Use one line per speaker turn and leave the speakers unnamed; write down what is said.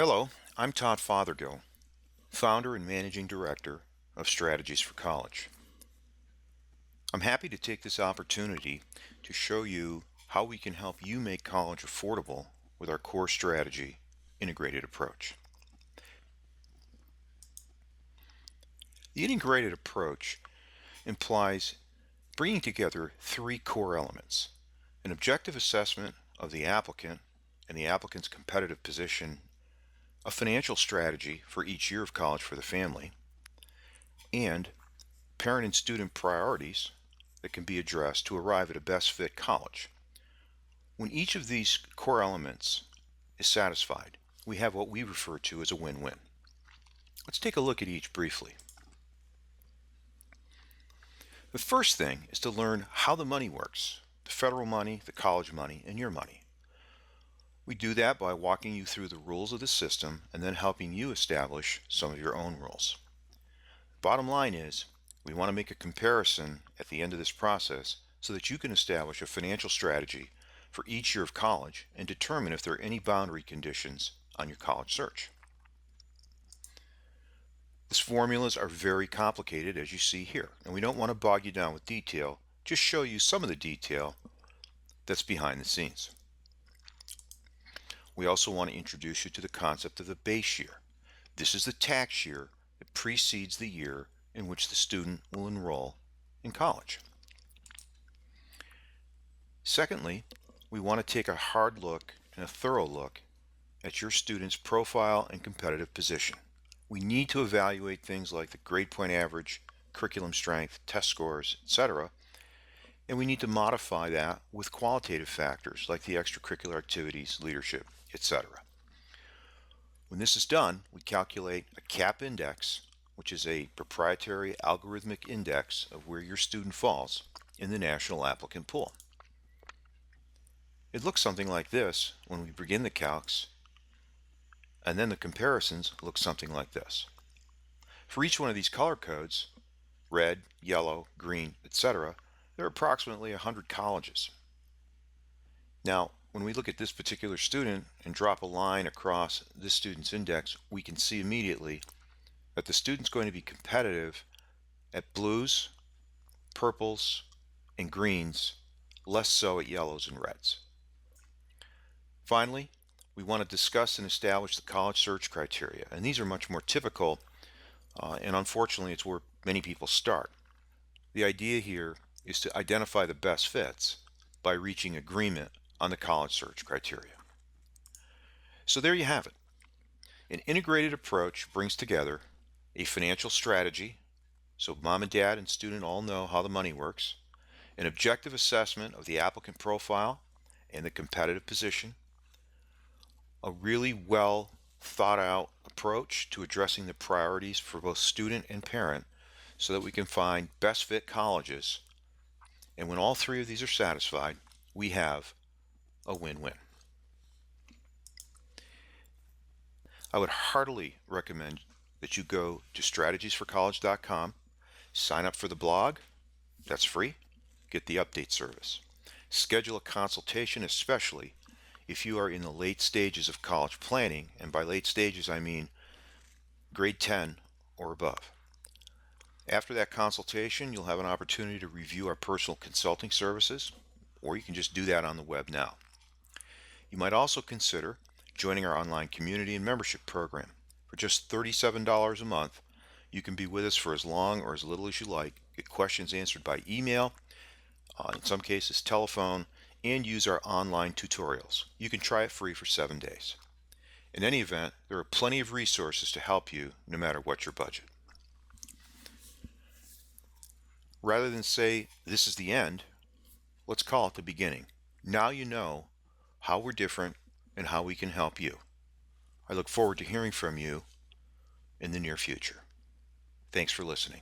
Hello, I'm Todd Fothergill, founder and managing director of Strategies for College. I'm happy to take this opportunity to show you how we can help you make college affordable with our core strategy integrated approach. The integrated approach implies bringing together three core elements: an objective assessment of the applicant and the applicant's competitive position, a financial strategy for each year of college for the family, and parent and student priorities that can be addressed to arrive at a best fit college. When each of these core elements is satisfied, we have what we refer to as a win-win. Let's take a look at each briefly. The first thing is to learn how the money works: the federal money, the college money, and your money. We do that by walking you through the rules of the system and then helping you establish some of your own rules. Bottom line is, we want to make a comparison at the end of this process so that you can establish a financial strategy for each year of college and determine if there are any boundary conditions on your college search. These formulas are very complicated, as you see here, and we don't want to bog you down with detail, just show you some of the detail that's behind the scenes. We also want to introduce you to the concept of the base year. This is the tax year that precedes the year in which the student will enroll in college. Secondly, we want to take a hard look and a thorough look at your student's profile and competitive position. We need to evaluate things like the grade point average, curriculum strength, test scores, etc., and we need to modify that with qualitative factors like the extracurricular activities, leadership, etc. When this is done, we calculate a CAP index, which is a proprietary algorithmic index of where your student falls in the national applicant pool. It looks something like this when we begin the calcs, and then the comparisons look something like this. For each one of these color codes, red, yellow, green, etc., there are approximately 100 colleges. Now, when we look at this particular student and drop a line across this student's index, we can see immediately that the student's going to be competitive at blues, purples, and greens, less so at yellows and reds. Finally, we want to discuss and establish the college search criteria, and these are much more typical, and unfortunately it's where many people start. The idea here is to identify the best fits by reaching agreement on the college search criteria. So there you have it. An integrated approach brings together a financial strategy, so mom and dad and student all know how the money works, an objective assessment of the applicant profile and the competitive position, a really well thought out approach to addressing the priorities for both student and parent so that we can find best fit colleges. And when all three of these are satisfied, we have a win-win. I would heartily recommend that you go to strategiesforcollege.com, sign up for the blog, that's free, get the update service. Schedule a consultation, especially if you are in the late stages of college planning, and by late stages I mean grade 10 or above. After that consultation, you'll have an opportunity to review our personal consulting services, or you can just do that on the web now. You might also consider joining our online community and membership program. For just $37 a month, you can be with us for as long or as little as you like, get questions answered by email, in some cases telephone, and use our online tutorials. You can try it free for 7 days. In any event, there are plenty of resources to help you no matter what your budget. Rather than say this is the end, let's call it the beginning. Now you know how we're different and how we can help you. I look forward to hearing from you in the near future. Thanks for listening.